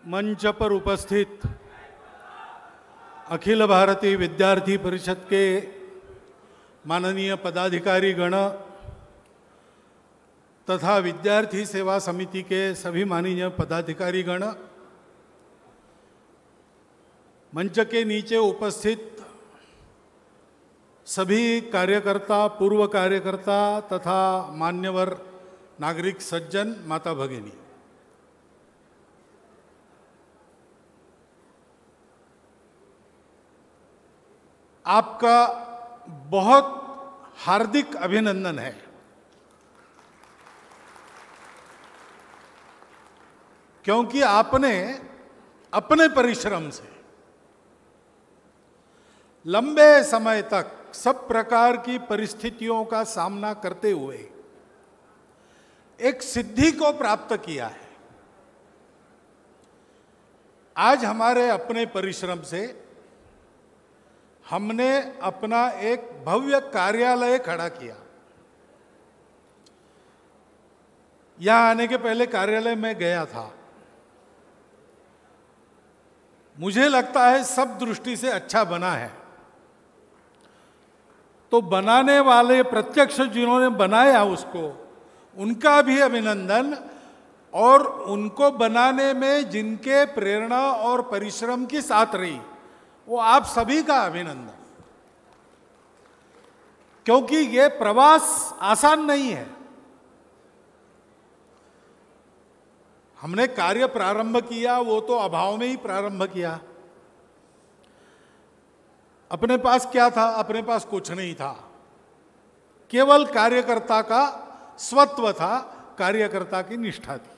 मंच पर उपस्थित अखिल भारतीय विद्यार्थी परिषद के माननीय पदाधिकारी गण तथा विद्यार्थी सेवा समिति के सभी माननीय पदाधिकारी गण, मंच के नीचे उपस्थित सभी कार्यकर्ता, पूर्व कार्यकर्ता तथा मान्यवर नागरिक सज्जन, माता भगिनी, आपका बहुत हार्दिक अभिनंदन है, क्योंकि आपने अपने परिश्रम से लंबे समय तक सब प्रकार की परिस्थितियों का सामना करते हुए एक सिद्धि को प्राप्त किया है। आज हमारे अपने परिश्रम से हमने अपना एक भव्य कार्यालय खड़ा किया। यहां आने के पहले कार्यालय में गया था, मुझे लगता है सब दृष्टि से अच्छा बना है। तो बनाने वाले प्रत्यक्ष जिन्होंने बनाया उसको, उनका भी अभिनंदन, और उनको बनाने में जिनके प्रेरणा और परिश्रम की साथ रही वो आप सभी का अभिनंदन, क्योंकि ये प्रवास आसान नहीं है। हमने कार्य प्रारंभ किया वो तो अभाव में ही प्रारंभ किया। अपने पास क्या था? अपने पास कुछ नहीं था, केवल कार्यकर्ता का स्वत्व था, कार्यकर्ता की निष्ठा थी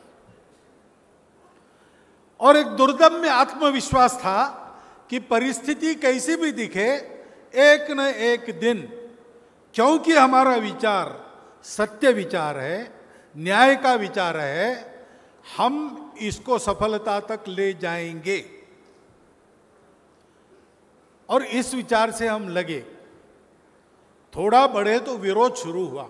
और एक दुर्दम्य आत्मविश्वास था कि परिस्थिति कैसी भी दिखे, एक न एक दिन, क्योंकि हमारा विचार सत्य विचार है, न्याय का विचार है, हम इसको सफलता तक ले जाएंगे। और इस विचार से हम लगे। थोड़ा बढ़े तो विरोध शुरू हुआ।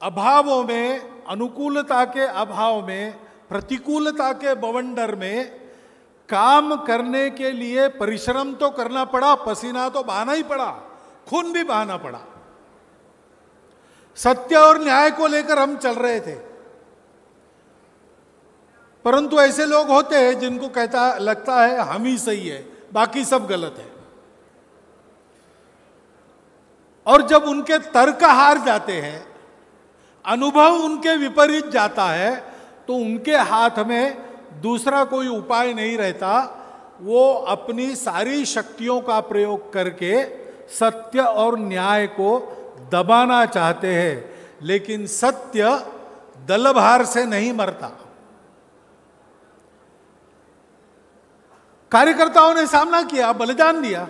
अभावों में, अनुकूलता के अभाव में, प्रतिकूलता के बवंडर में काम करने के लिए परिश्रम तो करना पड़ा, पसीना तो बहाना ही पड़ा, खून भी बहाना पड़ा। सत्य और न्याय को लेकर हम चल रहे थे, परंतु ऐसे लोग होते हैं जिनको लगता है हम ही सही है, बाकी सब गलत है। और जब उनके तर्क हार जाते हैं, अनुभव उनके विपरीत जाता है, तो उनके हाथ में दूसरा कोई उपाय नहीं रहता। वो अपनी सारी शक्तियों का प्रयोग करके सत्य और न्याय को दबाना चाहते हैं, लेकिन सत्य दलभार से नहीं मरता। कार्यकर्ताओं ने सामना किया, बलिदान दिया,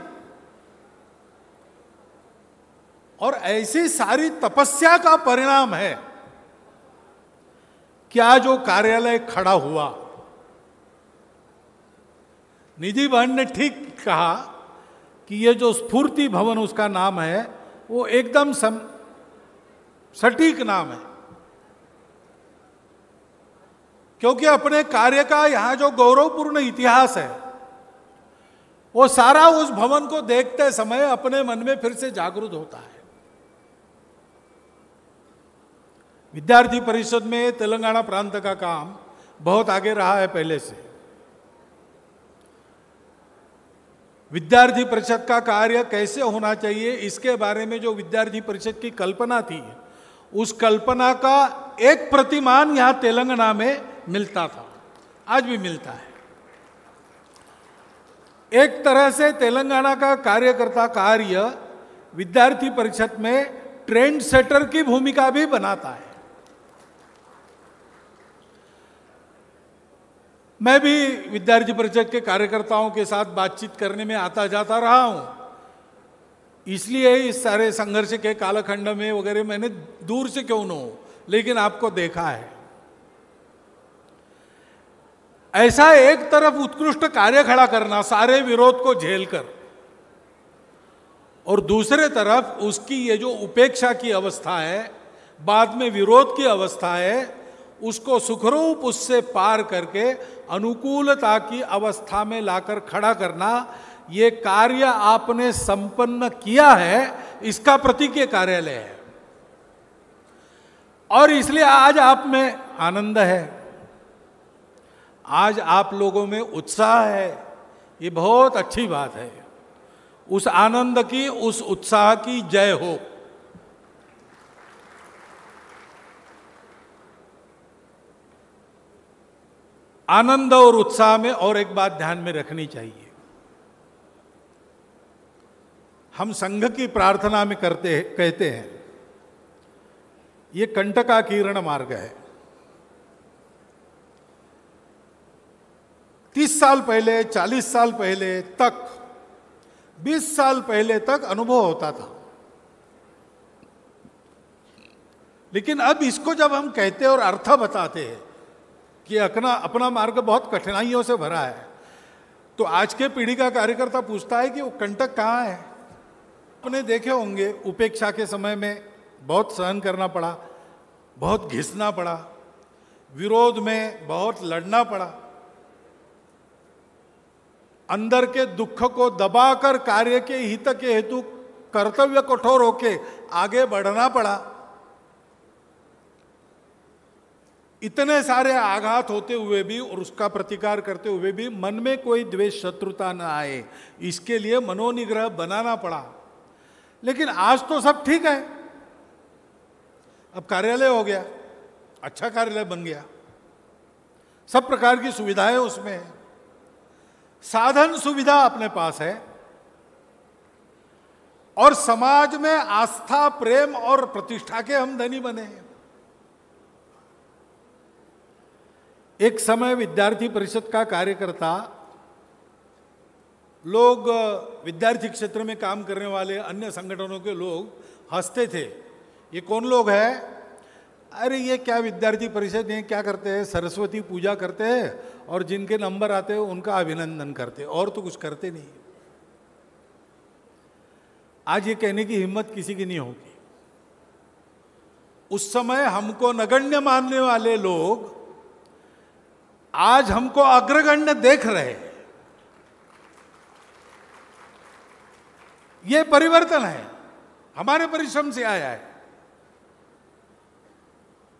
और ऐसी सारी तपस्या का परिणाम है कि आज जो कार्यालय खड़ा हुआ। निधि बहन ने ठीक कहा कि ये जो स्फूर्ति भवन उसका नाम है, वो एकदम सटीक नाम है, क्योंकि अपने कार्य का यहां जो गौरवपूर्ण इतिहास है, वो सारा उस भवन को देखते समय अपने मन में फिर से जागृत होता है। विद्यार्थी परिषद में तेलंगाना प्रांत का काम बहुत आगे रहा है पहले से। विद्यार्थी परिषद का कार्य कैसे होना चाहिए, इसके बारे में जो विद्यार्थी परिषद की कल्पना थी, उस कल्पना का एक प्रतिमान यहां तेलंगाना में मिलता था, आज भी मिलता है। एक तरह से तेलंगाना का कार्यकर्ता कार्य विद्यार्थी परिषद में ट्रेंड सेटर की भूमिका भी बनाता है। मैं भी विद्यार्थी परिषद के कार्यकर्ताओं के साथ बातचीत करने में आता जाता रहा हूं, इसलिए इस सारे संघर्ष के कालखंड में वगैरह मैंने दूर से क्यों न हो, लेकिन आपको देखा है। ऐसा एक तरफ उत्कृष्ट कार्य खड़ा करना, सारे विरोध को झेलकर, और दूसरे तरफ उसकी ये जो उपेक्षा की अवस्था है, बाद में विरोध की अवस्था है, उसको सुखरूप उससे पार करके अनुकूलता की अवस्था में लाकर खड़ा करना, ये कार्य आपने संपन्न किया है, इसका प्रतीक ये कार्यालय है। और इसलिए आज आप में आनंद है, आज आप लोगों में उत्साह है, ये बहुत अच्छी बात है। उस आनंद की, उस उत्साह की जय हो। आनंद और उत्साह में और एक बात ध्यान में रखनी चाहिए, हम संघ की प्रार्थना में कहते हैं ये कंटकाकीर्ण मार्ग है। 30 साल पहले, 40 साल पहले तक, 20 साल पहले तक अनुभव होता था, लेकिन अब इसको जब हम कहते और अर्थ बताते हैं कि अपना मार्ग बहुत कठिनाइयों से भरा है, तो आज के पीढ़ी का कार्यकर्ता पूछता है कि वो कंटक कहाँ है। आपने देखे होंगे उपेक्षा के समय में बहुत सहन करना पड़ा, बहुत घिसना पड़ा, विरोध में बहुत लड़ना पड़ा, अंदर के दुख को दबाकर कार्य के हित के हेतु कर्तव्य कठोर होके आगे बढ़ना पड़ा। इतने सारे आघात होते हुए भी और उसका प्रतिकार करते हुए भी मन में कोई द्वेष शत्रुता न आए, इसके लिए मनोनिग्रह बनाना पड़ा। लेकिन आज तो सब ठीक है, अब कार्यालय हो गया, अच्छा कार्यालय बन गया, सब प्रकार की सुविधाएं उसमें है, साधन सुविधा अपने पास है, और समाज में आस्था, प्रेम और प्रतिष्ठा के हम धनी बने हैं। एक समय विद्यार्थी परिषद का कार्यकर्ता लोग, विद्यार्थी क्षेत्र में काम करने वाले अन्य संगठनों के लोग हंसते थे, ये कौन लोग हैं, अरे ये क्या विद्यार्थी परिषद, ये क्या करते हैं, सरस्वती पूजा करते हैं और जिनके नंबर आते हैं उनका अभिनंदन करते हैं, और तो कुछ करते नहीं। आज ये कहने की हिम्मत किसी की नहीं होगी। उस समय हमको नगण्य मानने वाले लोग आज हमको अग्रगण्य देख रहे हैं। ये परिवर्तन है, हमारे परिश्रम से आया है।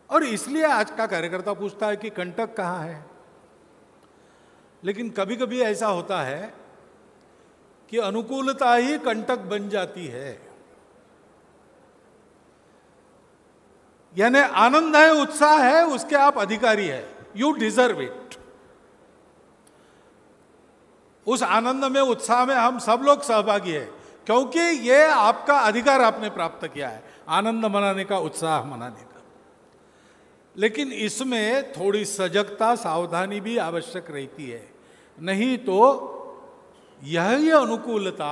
और इसलिए आज का कार्यकर्ता पूछता है कि कंटक कहाँ है। लेकिन कभी कभी ऐसा होता है कि अनुकूलता ही कंटक बन जाती है। यानी आनंद है, उत्साह है, उसके आप अधिकारी है, यू डिजर्व इट। उस आनंद में, उत्साह में हम सब लोग सहभागी हैं, क्योंकि ये आपका अधिकार आपने प्राप्त किया है, आनंद मनाने का, उत्साह मनाने का। लेकिन इसमें थोड़ी सजगता, सावधानी भी आवश्यक रहती है, नहीं तो यही अनुकूलता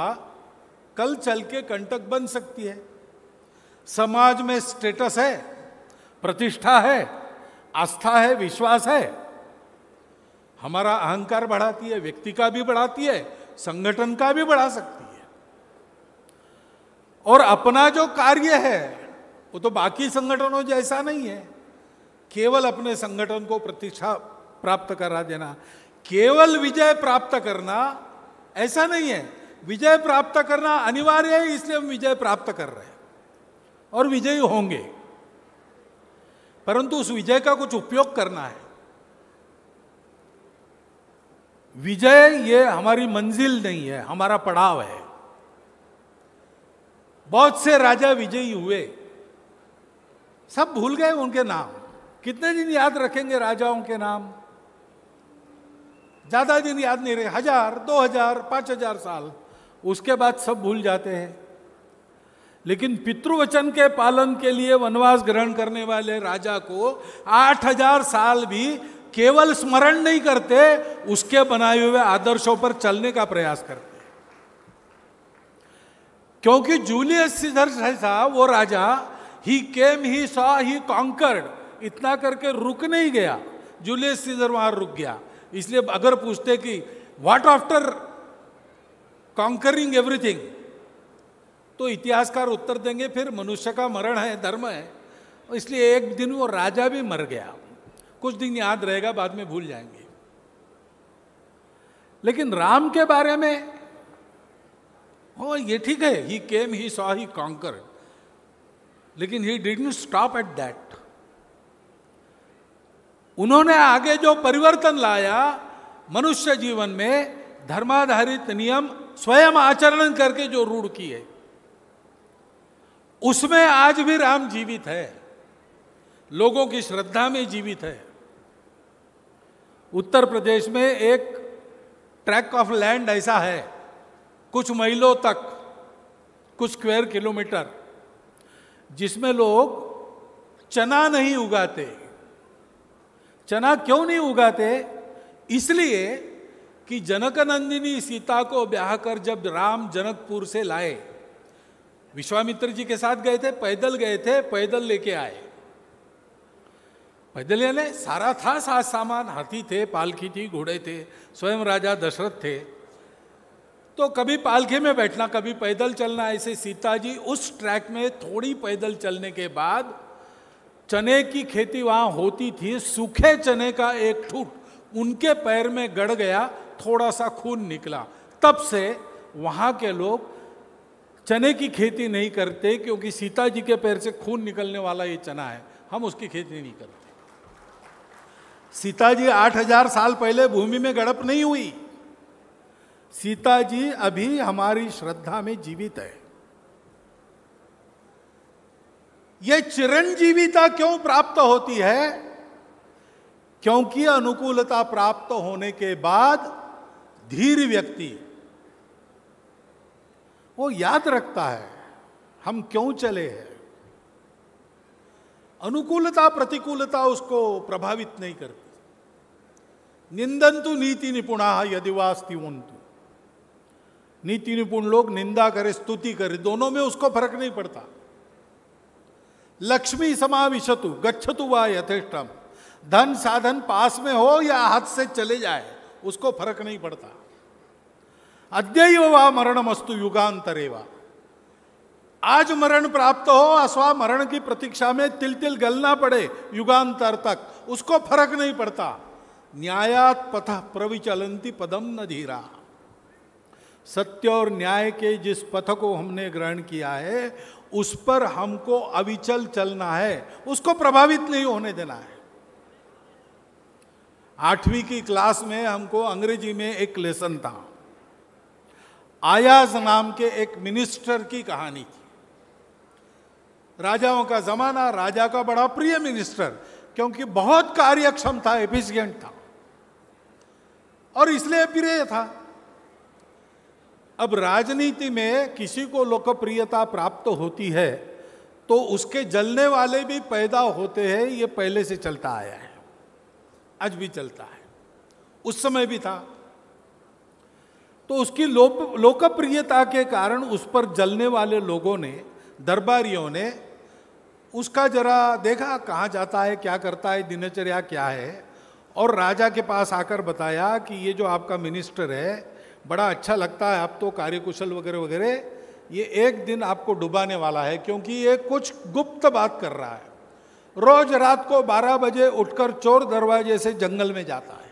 कल चल के कंटक बन सकती है। समाज में स्टेटस है, प्रतिष्ठा है, आस्था है, विश्वास है, हमारा अहंकार बढ़ाती है, व्यक्ति का भी बढ़ाती है, संगठन का भी बढ़ा सकती है। और अपना जो कार्य है वो तो बाकी संगठनों जैसा नहीं है, केवल अपने संगठन को प्रतिष्ठा प्राप्त करा देना, केवल विजय प्राप्त करना ऐसा नहीं है। विजय प्राप्त करना अनिवार्य है, इसलिए हम विजय प्राप्त कर रहे हैं और विजयी होंगे, परंतु उस विजय का कुछ उपयोग करना है। विजय ये हमारी मंजिल नहीं है, हमारा पड़ाव है। बहुत से राजा विजयी हुए, सब भूल गए उनके नाम। कितने दिन याद रखेंगे राजाओं के नाम? ज्यादा दिन याद नहीं रहे, 1000, 2000, 5000 साल, उसके बाद सब भूल जाते हैं। लेकिन पितृवचन के पालन के लिए वनवास ग्रहण करने वाले राजा को 8000 साल भी केवल स्मरण नहीं करते, उसके बनाए हुए आदर्शों पर चलने का प्रयास करते। क्योंकि जूलियस सीजर जैसा वो राजा, ही केम, ही सॉ, ही कॉन्कर्ड, इतना करके रुक नहीं गया। जूलियस सीजर वहां रुक गया। इसलिए अगर पूछते कि व्हाट आफ्टर कॉन्करिंग एवरीथिंग, तो इतिहासकार उत्तर देंगे फिर मनुष्य का मरण है, धर्म है। इसलिए एक दिन वो राजा भी मर गया, कुछ दिन याद रहेगा, बाद में भूल जाएंगे। लेकिन राम के बारे में हो, ये ठीक है, ही केम, ही सॉ, ही कॉन्कर्ड, लेकिन he didn't stop at that. उन्होंने आगे जो परिवर्तन लाया मनुष्य जीवन में, धर्माधारित नियम स्वयं आचरण करके जो रूढ़ किए, उसमें आज भी राम जीवित है, लोगों की श्रद्धा में जीवित है। उत्तर प्रदेश में एक ट्रैक ऑफ लैंड ऐसा है, कुछ मीलों तक, कुछ स्क्वायर किलोमीटर, जिसमें लोग चना नहीं उगाते। चना क्यों नहीं उगाते? इसलिए कि जनकनंदिनी सीता को ब्याह कर जब राम जनकपुर से लाए, विश्वामित्र जी के साथ गए थे, पैदल लेके आए। पैदल यानी सारा था साथ सामान, हाथी थे, पालकी थी, घोड़े थे, स्वयं राजा दशरथ थे। तो कभी पालकी में बैठना, कभी पैदल चलना, ऐसे सीता जी उस ट्रैक में थोड़ी पैदल चलने के बाद, चने की खेती वहां होती थी, सूखे चने का एक ठूठ उनके पैर में गड़ गया, थोड़ा सा खून निकला। तब से वहां के लोग चने की खेती नहीं करते, क्योंकि सीता जी के पैर से खून निकलने वाला ये चना है, हम उसकी खेती नहीं करते। सीता जी 8000 साल पहले भूमि में गड़प नहीं हुई, सीता जी अभी हमारी श्रद्धा में जीवित है। यह चिरंजीविता क्यों प्राप्त होती है? क्योंकि अनुकूलता प्राप्त होने के बाद धीर व्यक्ति वो याद रखता है हम क्यों चले हैं। अनुकूलता प्रतिकूलता उसको प्रभावित नहीं करती। निंदन्तु नीति निपुणा यदि वास्तिवन्तु, नीति निपुण लोग निंदा करे स्तुति करे, दोनों में उसको फर्क नहीं पड़ता। लक्ष्मी समाविशतु गच्छतु वा यथेष्टम, धन साधन पास में हो या हाथ से चले जाए, उसको फर्क नहीं पड़ता। अद्यैव वा मरणमस्तु युगांतरेवा, आज मरण प्राप्त हो अथवा मरण की प्रतीक्षा में तिल तिल गलना पड़े युगांतर तक, उसको फर्क नहीं पड़ता। न्यायात पथ प्रविचलंती पदम न धीरा, सत्य और न्याय के जिस पथ को हमने ग्रहण किया है उस पर हमको अविचल चलना है, उसको प्रभावित नहीं होने देना है। 8वीं की क्लास में हमको अंग्रेजी में एक लेसन था, आयाज नाम के एक मिनिस्टर की कहानी थी। राजाओं का जमाना, राजा का बड़ा प्रिय मिनिस्टर, क्योंकि बहुत कार्यक्षम था, एफिशिएंट था और इसलिए प्रिय था। अब राजनीति में किसी को लोकप्रियता प्राप्त होती है तो उसके जलने वाले भी पैदा होते हैं, ये पहले से चलता आया है, आज भी चलता है, उस समय भी था। तो उसकी लोकप्रियता के कारण उस पर जलने वाले लोगों ने, दरबारियों ने उसका जरा देखा कहाँ जाता है, क्या करता है, दिनचर्या क्या है, और राजा के पास आकर बताया कि ये जो आपका मिनिस्टर है बड़ा अच्छा लगता है, आप तो कार्यकुशल वगैरह वगैरह, ये एक दिन आपको डुबाने वाला है, क्योंकि ये कुछ गुप्त बात कर रहा है। रोज रात को 12 बजे उठकर चोर दरवाजे से जंगल में जाता है,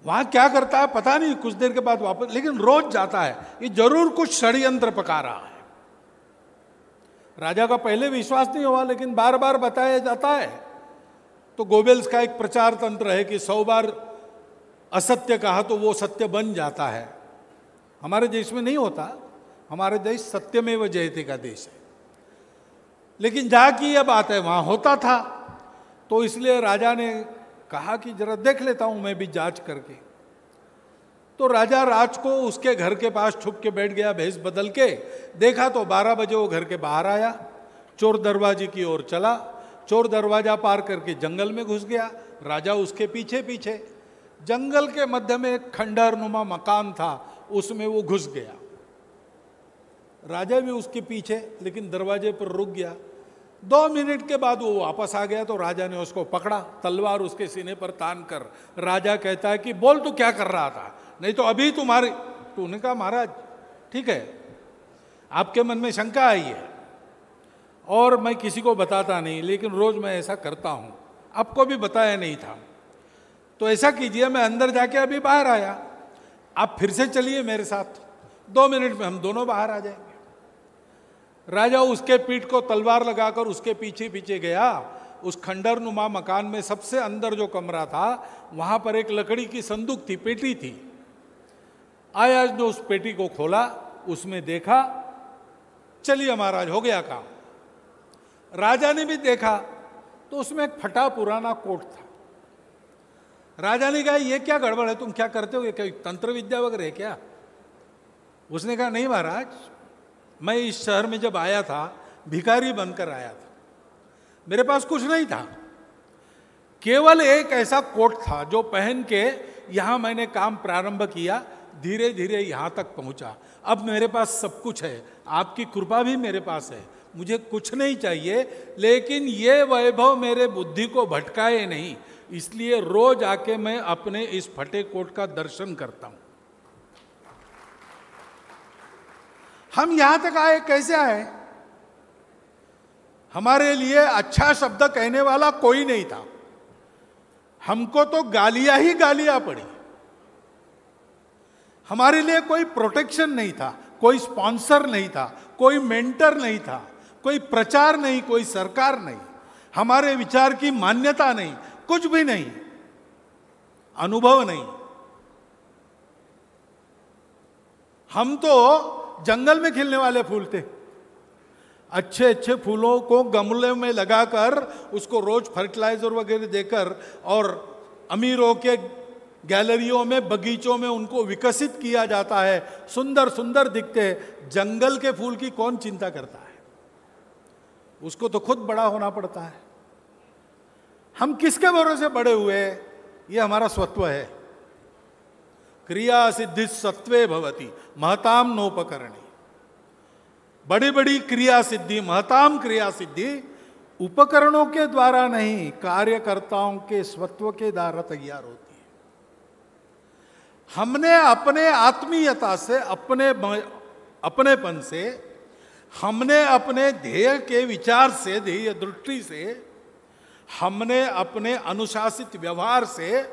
वहां क्या करता है पता नहीं, कुछ देर के बाद वापस, लेकिन रोज जाता है, ये जरूर कुछ षड्यंत्र पका रहा है। राजा का पहले विश्वास नहीं हुआ, लेकिन बार बार बताया जाता है। तो गोबेल्स का एक प्रचार तंत्र है कि 100 बार असत्य कहा तो वो सत्य बन जाता है। हमारे देश में नहीं होता, हमारे देश सत्यमेव जयते का देश है, लेकिन जहाँ की यह बात है वहाँ होता था। तो इसलिए राजा ने कहा कि जरा देख लेता हूँ मैं भी जांच करके। तो राजा राज को उसके घर के पास छुप के बैठ गया, भेष बदल के। देखा तो 12 बजे वो घर के बाहर आया, चोर दरवाजे की ओर चला, चोर दरवाजा पार करके जंगल में घुस गया, राजा उसके पीछे पीछे। जंगल के मध्य में एक खंडहरनुमा मकान था, उसमें वो घुस गया, राजा भी उसके पीछे, लेकिन दरवाजे पर रुक गया। 2 मिनट के बाद वो वापस आ गया, तो राजा ने उसको पकड़ा, तलवार उसके सीने पर तान कर। राजा कहता है कि बोल तू क्या कर रहा था, नहीं तो अभी तुम्हारे। तूने कहा महाराज ठीक है, आपके मन में शंका आई है, और मैं किसी को बताता नहीं, लेकिन रोज मैं ऐसा करता हूं, आपको भी बताया नहीं था। तो ऐसा कीजिए, मैं अंदर जाके अभी बाहर आया, आप फिर से चलिए मेरे साथ, 2 मिनट में हम दोनों बाहर आ जाएंगे। राजा उसके पीठ को तलवार लगाकर उसके पीछे पीछे गया। उस खंडर नुमा मकान में सबसे अंदर जो कमरा था, वहां पर एक लकड़ी की संदूक थी, पेटी थी। आयाज ने उस पेटी को खोला, उसमें देखा, चलिए महाराज हो गया काम। राजा ने भी देखा तो उसमें एक फटा पुराना कोट था। राजा ने कहा, ये क्या गड़बड़ है, तुम क्या करते हो, ये क्या तंत्र विद्या वगैरह है क्या? उसने कहा, नहीं महाराज, मैं इस शहर में जब आया था भिखारी बनकर आया था, मेरे पास कुछ नहीं था, केवल एक ऐसा कोट था जो पहन के यहां मैंने काम प्रारंभ किया, धीरे धीरे यहां तक पहुंचा। अब मेरे पास सब कुछ है, आपकी कृपा भी मेरे पास है, मुझे कुछ नहीं चाहिए, लेकिन ये वैभव मेरे बुद्धि को भटकाए नहीं, इसलिए रोज आके मैं अपने इस फटे कोट का दर्शन करता हूं। हम यहां तक आए कैसे आए? हमारे लिए अच्छा शब्द कहने वाला कोई नहीं था, हमको तो गालियां ही गालियां पड़ी। हमारे लिए कोई प्रोटेक्शन नहीं था, कोई स्पॉन्सर नहीं था, कोई मेंटर नहीं था, कोई प्रचार नहीं, कोई सरकार नहीं, हमारे विचार की मान्यता नहीं, कुछ भी नहीं, अनुभव नहीं। हम तो जंगल में खिलने वाले फूल थे। अच्छे अच्छे फूलों को गमले में लगाकर उसको रोज फर्टिलाइजर वगैरह देकर और अमीरों के गैलरियों में, बगीचों में उनको विकसित किया जाता है, सुंदर सुंदर दिखते हैं। जंगल के फूल की कौन चिंता करता है? उसको तो खुद बड़ा होना पड़ता है। हम किसके भरोसे बड़े हुए? ये हमारा स्वत्व है। क्रिया सिद्धि सत्वे भवति महताम नोपकरणी। बड़ी बड़ी क्रिया सिद्धि, महताम क्रिया सिद्धि उपकरणों के द्वारा नहीं, कार्यकर्ताओं के स्वत्व के द्वारा तैयार होती है। हमने अपने आत्मीयता से, अपनेपन से, हमने अपने ध्येय के विचार से, ध्येय दृष्टि से, हमने अपने अनुशासित व्यवहार से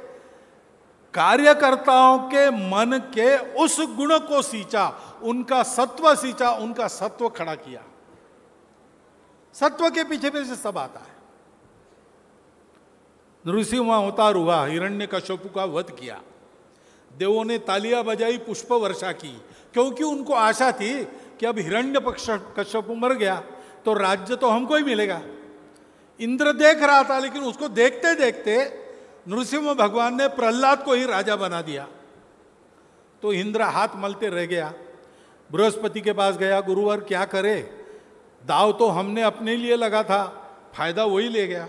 कार्यकर्ताओं के मन के उस गुण को सींचा, उनका सत्व सींचा, उनका सत्व खड़ा किया। सत्व के पीछे पीछे सब आता है। नृसिंह अवतार हुआ, हिरण्यकश्यप का वध किया, देवों ने तालियां बजाई, पुष्प वर्षा की, क्योंकि उनको आशा थी कि अब हिरण्यकश्यप मर गया तो राज्य तो हमको ही मिलेगा। इंद्र देख रहा था, लेकिन उसको देखते देखते नृसिंह भगवान ने प्रहलाद को ही राजा बना दिया। तो इंद्र हाथ मलते रह गया, बृहस्पति के पास गया, गुरुवर क्या करे, दाव तो हमने अपने लिए लगा था, फायदा वही ले गया।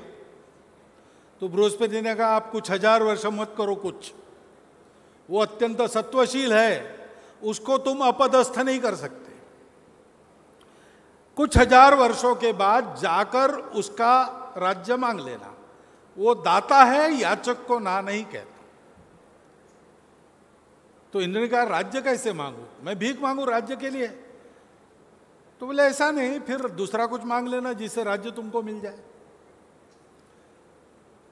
तो बृहस्पति ने कहा, आप कुछ 1000 वर्ष मत करो कुछ, वो अत्यंत सत्वशील है, उसको तुम अपदस्थ नहीं कर सकते। कुछ 1000 वर्षों के बाद जाकर उसका राज्य मांग लेना, वो दाता है, याचक को ना नहीं कहता। तो इंद्र ने कहा, राज्य कैसे मांगू, मैं भीख मांगू राज्य के लिए? तो बोले ऐसा नहीं, फिर दूसरा कुछ मांग लेना जिससे राज्य तुमको मिल जाए।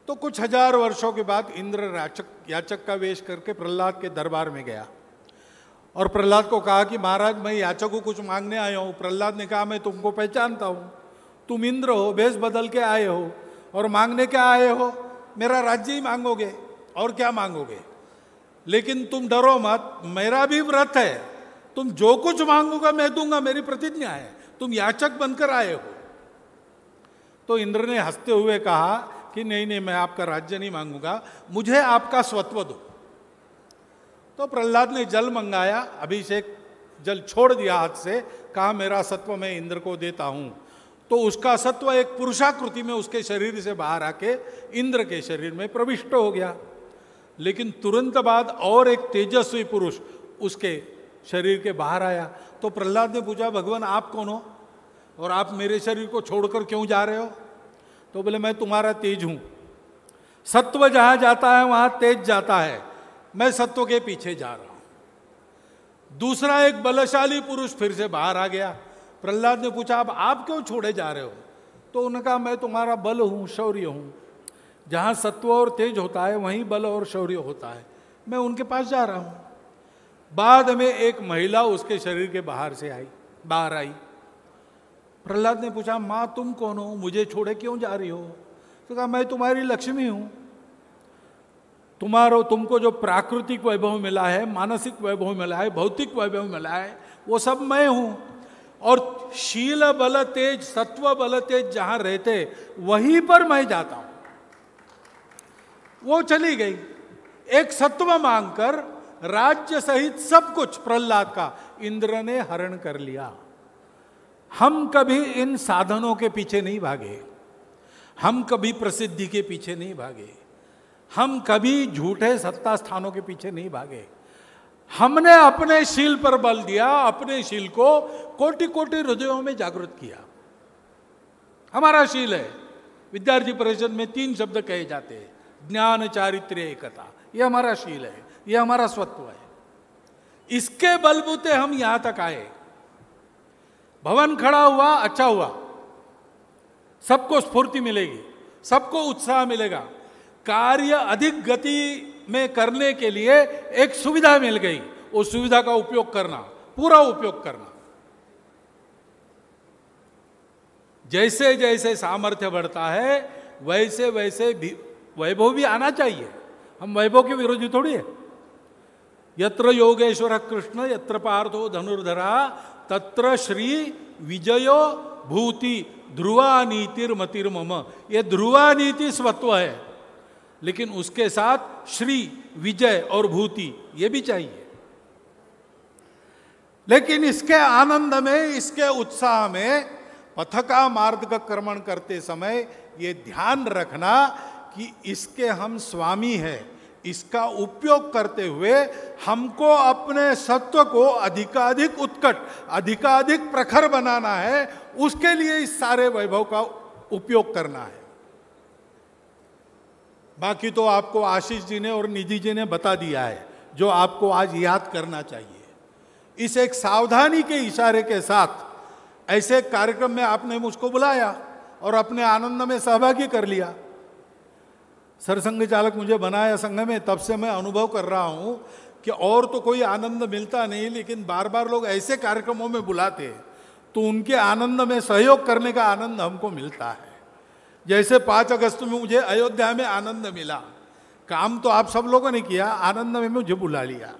तो कुछ 1000 वर्षों के बाद इंद्र याचक का वेश करके प्रहलाद के दरबार में गया और प्रहलाद को कहा कि महाराज, मैं याचक को कुछ मांगने आया हूं। प्रहलाद ने कहा, मैं तुमको पहचानता हूं, तुम इंद्र हो, भेष बदल के आए हो और मांगने क्या आए हो? मेरा राज्य ही मांगोगे, और क्या मांगोगे? लेकिन तुम डरो मत, मेरा भी व्रत है, तुम जो कुछ मांगोगा मैं दूंगा, मेरी प्रतिज्ञा है, तुम याचक बनकर आए हो। तो इंद्र ने हंसते हुए कहा कि नहीं नहीं, मैं आपका राज्य नहीं मांगूंगा, मुझे आपका स्वत्व दो। तो प्रहलाद ने जल मंगाया, अभिषेक जल छोड़ दिया हाथ से, कहा मेरा सत्व मैं इंद्र को देता हूं। तो उसका सत्व एक पुरुषाकृति में उसके शरीर से बाहर आके इंद्र के शरीर में प्रविष्ट हो गया। लेकिन तुरंत बाद और एक तेजस्वी पुरुष उसके शरीर के बाहर आया। तो प्रहलाद ने पूछा, भगवान आप कौन हो और आप मेरे शरीर को छोड़कर क्यों जा रहे हो? तो बोले, मैं तुम्हारा तेज हूं, सत्व जहां जाता है वहां तेज जाता है, मैं सत्व के पीछे जा रहा हूं। दूसरा एक बलशाली पुरुष फिर से बाहर आ गया, प्रहलाद ने पूछा अब आप क्यों छोड़े जा रहे हो? तो उन्होंने कहा मैं तुम्हारा बल हूँ, शौर्य हूँ। जहाँ सत्व और तेज होता है वहीं बल और शौर्य होता है, मैं उनके पास जा रहा हूँ। बाद में एक महिला उसके शरीर के बाहर आई। प्रहलाद ने पूछा माँ तुम कौन हो, मुझे छोड़े क्यों जा रही हो? तो कहा मैं तुम्हारी लक्ष्मी हूँ, तुमको जो प्राकृतिक वैभव मिला है, मानसिक वैभव मिला है, भौतिक वैभव मिला है, वो सब मैं हूँ। और शील बल तेज, सत्व बल तेज जहां रहते वहीं पर मैं जाता हूं। वो चली गई। एक सत्व मांगकर राज्य सहित सब कुछ प्रहलाद का इंद्र ने हरण कर लिया। हम कभी इन साधनों के पीछे नहीं भागे, हम कभी प्रसिद्धि के पीछे नहीं भागे, हम कभी झूठे सत्ता स्थानों के पीछे नहीं भागे। हमने अपने शील पर बल दिया, अपने शील को कोटि कोटि हृदयों में जागृत किया। हमारा शील है। विद्यार्थी परिषद में 3 शब्द कहे जाते हैं, ज्ञान चारित्र्य एकता। ये हमारा शील है, ये हमारा स्वत्व है। इसके बलबूते हम यहां तक आए। भवन खड़ा हुआ, अच्छा हुआ, सबको स्फूर्ति मिलेगी, सबको उत्साह मिलेगा। कार्य अधिक गति में करने के लिए एक सुविधा मिल गई, उस सुविधा का उपयोग करना, पूरा उपयोग करना। जैसे जैसे सामर्थ्य बढ़ता है वैसे वैसे भी वैभव भी आना चाहिए। हम वैभव के विरोधी थोड़ी है। यत्र योगेश्वर कृष्ण यत्र पार्थो धनुर्धरा तत्र श्री विजयो भूति ध्रुवा नीतिर मतिर्मम। ये ध्रुवा नीति स्वत्व है, लेकिन उसके साथ श्री विजय और भूति ये भी चाहिए। लेकिन इसके आनंद में, इसके उत्साह में पथका मार्गक्रमण करते समय ये ध्यान रखना कि इसके हम स्वामी हैं। इसका उपयोग करते हुए हमको अपने सत्व को अधिकाधिक उत्कट, अधिकाधिक प्रखर बनाना है। उसके लिए इस सारे वैभव का उपयोग करना है। बाकी तो आपको आशीष जी ने और निधि जी ने बता दिया है, जो आपको आज याद करना चाहिए। इस एक सावधानी के इशारे के साथ ऐसे कार्यक्रम में आपने मुझको बुलाया और अपने आनंद में सहभागी कर लिया। सरसंघ चालक मुझे बनाया संघ में, तब से मैं अनुभव कर रहा हूं कि और तो कोई आनंद मिलता नहीं, लेकिन बार बार लोग ऐसे कार्यक्रमों में बुलाते तो उनके आनंद में सहयोग करने का आनंद हमको मिलता है। जैसे 5 अगस्त में मुझे अयोध्या में आनंद मिला, काम तो आप सब लोगों ने किया, आनंद में मुझे बुला लिया।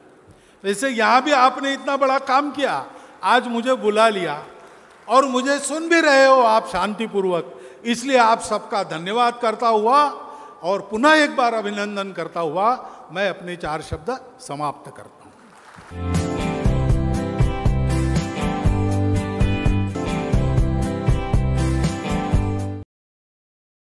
वैसे यहाँ भी आपने इतना बड़ा काम किया, आज मुझे बुला लिया और मुझे सुन भी रहे हो आप शांतिपूर्वक। इसलिए आप सबका धन्यवाद करता हुआ और पुनः एक बार अभिनंदन करता हुआ मैं अपने 4 शब्द समाप्त करता हूँ।